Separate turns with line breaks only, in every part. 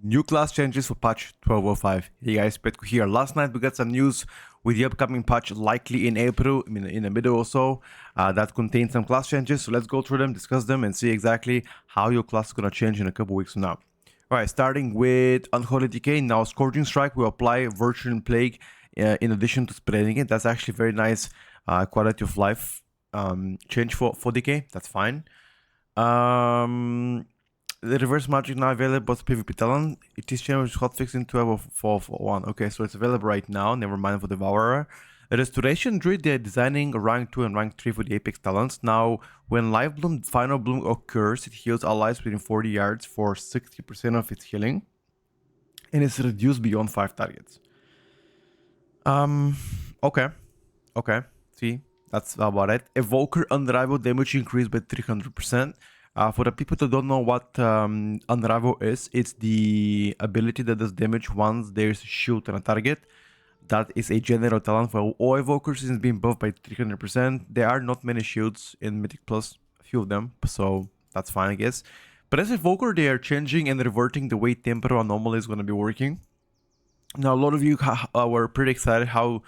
New class changes for patch 12.05. Hey guys, Petko here. Last night we got some news with the upcoming patch likely in April, in the middle or so, that contains some class changes. So let's go through them, discuss them, and see exactly how your class is going to change in a couple weeks from now. Alright, starting with Unholy DK. Now Scourging Strike will apply Virtual Plague in addition to spreading it. That's actually very nice quality of life change for DK. That's fine. The reverse magic now available to PvP talent. It is changed hotfix in 12.4.1. Okay, so it's available right now. Never mind for Devourer. Restoration Druid, they're designing a rank 2 and rank 3 for the Apex talents. Now, when Life Bloom, Final Bloom occurs, it heals allies within 40 yards for 60% of its healing. And it's reduced beyond 5 targets. Okay. See, that's about it. Evoker Unrival damage increased by 300%. For the people that don't know what Unravel is, it's the ability that does damage once there's a shield on a target. That is a general talent for all Evokers, and it's being buffed by 300%. There are not many shields in Mythic Plus, a few of them, so that's fine, I guess. But as Evoker, they are changing and reverting the way Temporal Anomaly is going to be working. Now, a lot of you were pretty excited how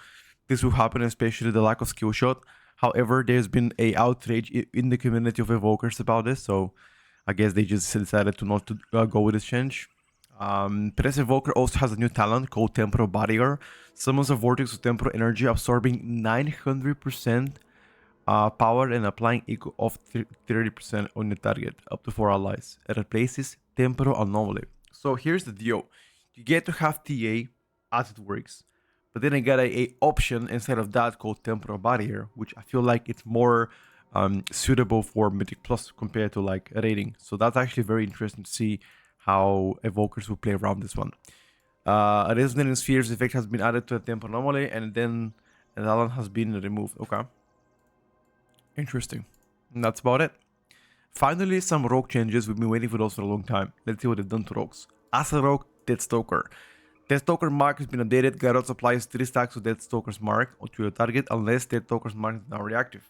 this will happen, especially the lack of skill shot. However, there's been a outrage in the community of Evokers about this, so I guess they just decided to not go with this change. Press Evoker also has a new talent called Temporal Barrier. Summons a vortex of temporal energy, absorbing 900% power and applying equal of 30% on the target, up to 4 allies. It replaces Temporal Anomaly. So here's the deal. You get to have TA as it works. But then I got a option instead of that called Temporal Barrier, which I feel like it's more suitable for Mythic Plus compared to like a rating. So that's actually very interesting to see how Evokers will play around this one. A Resonant Spheres effect has been added to the Temporal Anomaly, and then an Alan has been removed. Okay. Interesting. And that's about it. Finally, some rogue changes. We've been waiting for those for a long time. Let's see what they've done to rogues. As a rogue, Deathstalker. Deathstalker mark has been updated. Garrots applies 3 stacks of Deathstalker's mark to your target unless Deathstalker's mark is now reactive.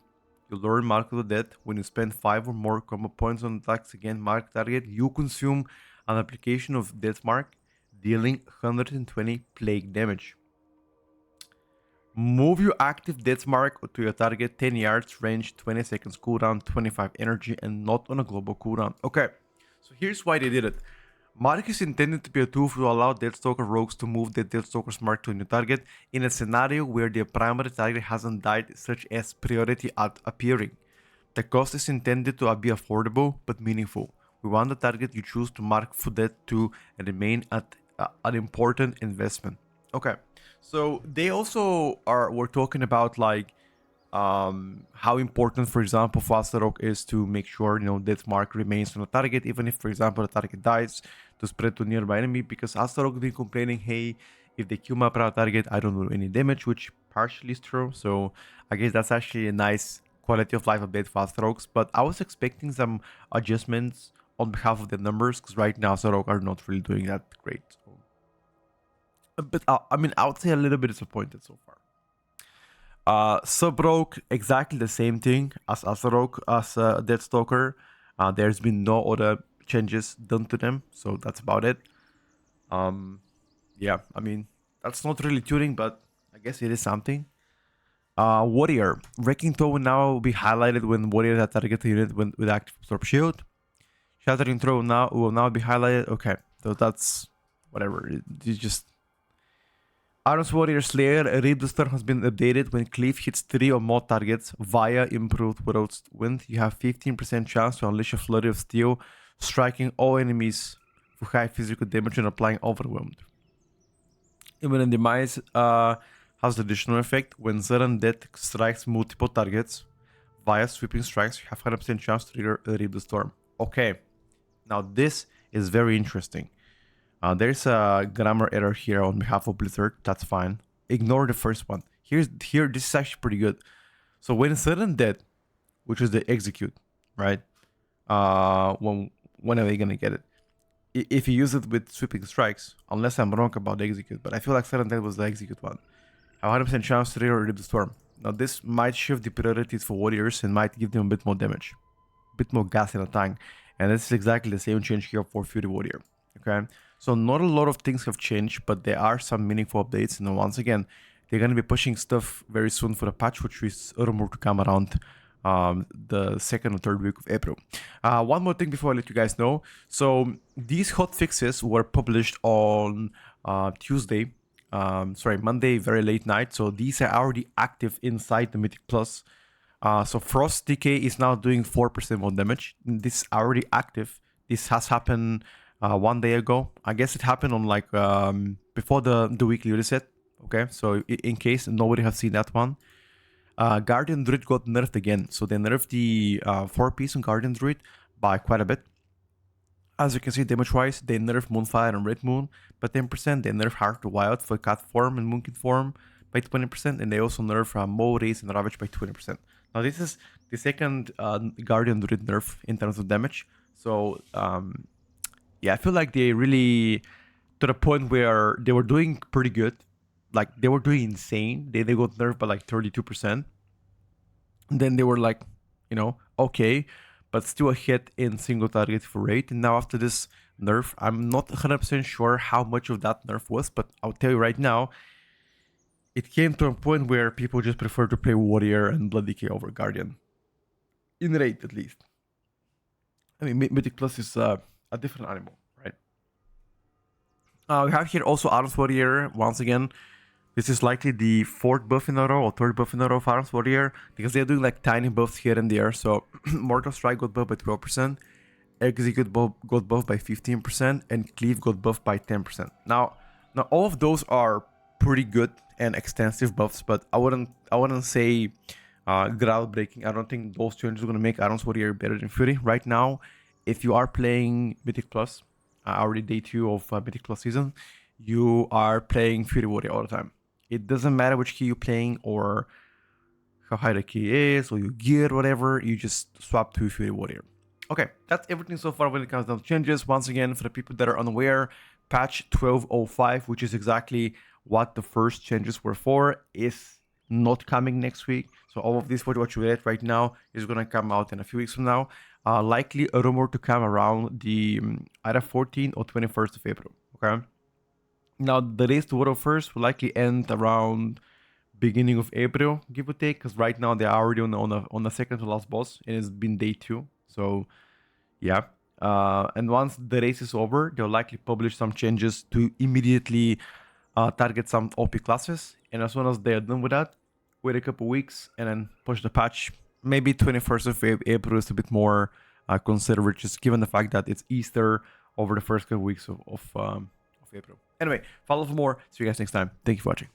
You learn Mark of the Dead. When you spend 5 or more combo points on attacks against marked target, you consume an application of Death Mark, dealing 120 plague damage. Move your active Death Mark to your target 10 yards, range 20 seconds cooldown, 25 energy, and not on a global cooldown. Okay, so here's why they did it. Mark is intended to be a tool to allow Deathstalker rogues to move the Deathstalker's mark to a new target in a scenario where their primary target hasn't died, such as priority at appearing. The cost is intended to be affordable but meaningful. We want the target you choose to mark for death to remain at an important investment. Okay, so they also were talking about like how important, for example, for Astarok is to make sure Death Mark remains on the target, even if, for example, the target dies, to spread to nearby enemy, because Astarok been complaining, hey, if they kill my prior target, I don't do any damage, which partially is true. So I guess that's actually a nice quality of life update for Astaroks, but I was expecting some adjustments on behalf of the numbers, because right now Astarok are not really doing that great. So. But I mean, I would say a little bit disappointed so far. Sub-Rogue, exactly the same thing as Astarok, as Deathstalker. There's been no other changes done to them, so that's about it. Yeah, I mean, that's not really tuning, but I guess it is something. Warrior. Wrecking Throw will now be highlighted when Warrior has target a unit with active Absorb Shield. Shattering Throw will now be highlighted. Okay, so that's whatever. It's just... Iron's Warrior Slayer Reap the Storm has been updated. When Cleave hits 3 or more targets via improved World's Wind, you have 15% chance to unleash a Flurry of Steel, striking all enemies for high physical damage and applying Overwhelmed. Imminent Demise has the additional effect. When sudden death strikes multiple targets via sweeping strikes, you have 100% chance to trigger Reap the Storm. Okay, now this is very interesting. There's a grammar error here on behalf of Blizzard. That's fine. Ignore the first one. Here, this is actually pretty good. So when sudden death, which is the execute, right? When are they gonna get it? If you use it with sweeping strikes, unless I'm wrong about the execute, but I feel like sudden death was the execute one. Have 100% chance to trigger Reap the Storm. Now this might shift the priorities for warriors and might give them a bit more damage, a bit more gas in the tank, and this is exactly the same change here for Fury Warrior. Okay, So not a lot of things have changed, but there are some meaningful updates. And once again, they're going to be pushing stuff very soon for the patch, which is rumored to come around the second or third week of April. One more thing before I let you guys know. So these hotfixes were published on Monday, very late night. So these are already active inside the Mythic Plus. So Frost DK is now doing 4% more damage. This is already active. This has happened 1 day ago. I guess it happened on like before the weekly reset. Okay, so in case nobody has seen that one. Guardian Druid got nerfed again. So they nerfed the 4-piece on Guardian Druid by quite a bit. As you can see, damage-wise, they nerfed Moonfire and Red Moon by 10%. They nerfed Heart to Wild for Cat form and Moonkin form by 20%. And they also nerf Mo, Raze, and Ravage by 20%. Now, this is the second Guardian Druid nerf in terms of damage. So, yeah, I feel like they really, to the point where they were doing pretty good. Like, they were doing insane. They got nerfed by like 32%. And then they were like, you know, okay, but still a hit in single target for rate. And now after this nerf, I'm not 100% sure how much of that nerf was, but I'll tell you right now, it came to a point where people just prefer to play Warrior and Blood DK over Guardian. In rate, at least. I mean, Mythic Plus is a different animal, right? We have here also Arms Warrior, once again. This is likely the 4th buff in a row or 3rd buff in a row of Arms Warrior, because they're doing like tiny buffs here and there. So Mortal Strike got buffed by 12%, Execute got buffed by 15%, and Cleave got buffed by 10%. Now all of those are pretty good and extensive buffs, but I wouldn't say groundbreaking. I don't think those changes are gonna make Arms Warrior better than Fury right now. If you are playing Mythic Plus, already day 2 of Mythic Plus season, you are playing Fury Warrior all the time. It doesn't matter which key you're playing or how high the key is or your gear, whatever, you just swap to Fury Warrior. Okay, that's everything so far when it comes down to changes. Once again, for the people that are unaware, patch 12.05, which is exactly what the first changes were for, is not coming next week. So all of this, what you read right now, is going to come out in a few weeks from now. Likely a rumor to come around the either 14th or 21st of April, okay? Now, the race to World First will likely end around beginning of April, give or take, because right now they're already on the second to last boss, and it's been day 2. So, yeah. And once the race is over, they'll likely publish some changes to immediately target some OP classes. And as soon as they're done with that, wait a couple weeks and then push the patch. Maybe 21st of April is a bit more conservative, just given the fact that it's Easter over the first couple weeks of April. Anyway, follow for more. See you guys next time. Thank you for watching.